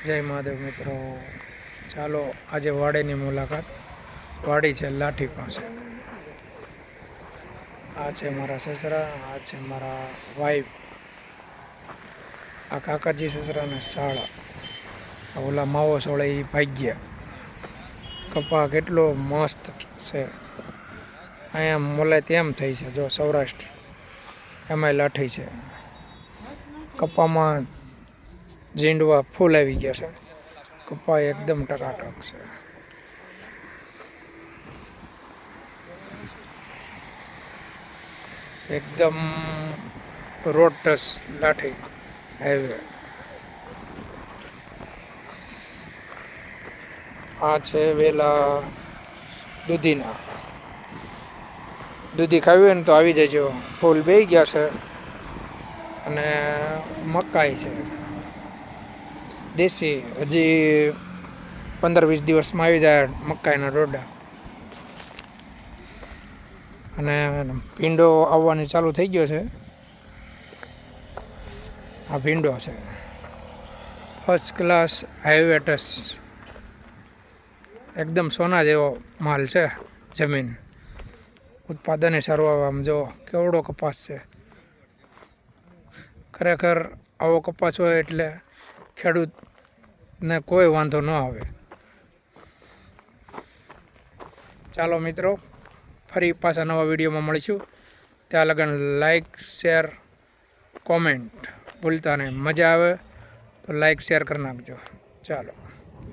જય મહાદેવ મિત્રો, ચાલો આજે વાડીની મુલાકાત. વાડી છે લાઠી પાસે. આ છે મારા સસરા, આ છે મારા વાઈફ, આ કાકાજી સસરાને શાળા, ઓલા માવો સોળે એ ભાગ્યા. કપા કેટલો મસ્ત છે. અહીંયા મોલે તેમ થઈ છે, જો સૌરાષ્ટ્ર એમાંય લાઠી છે. કપામાં ઝીંડવા ફૂલ આવી ગયા છે. કપા એકદમ ટકાટક છે. એકદમ રોડ ટચ લાઠી હાઈવે. આ છે વેલા દૂધીના. દૂધી ખાવી હોય ને તો આવી જજો. ફૂલ બેહી ગયા છે. અને મકાઈ છે દેશી, હજી 15-20 દિવસમાં આવી જાય મકાઈના ડોડા. અને ભીંડો આવવાની ચાલુ થઈ ગયો છે. આ ભીંડો છે ફર્સ્ટ ક્લાસ હાઈવે ટચ, એકદમ સોના જેવો માલ છે. જમીન ઉત્પાદને સારું આવે. આમ જો કેવડો કપાસ છે. ખરેખર આવો કપાસ હોય એટલે ખેડૂતને કોઈ વાંધો ન આવે. ચાલો મિત્રો, ફરી પાછા નવા વિડીયોમાં મળીશું. ત્યાં લગન લાઈક, શેર, કોમેન્ટ ભૂલતા નહીં. મજા આવે તો લાઈક શેર કરી નાખજો. ચાલો.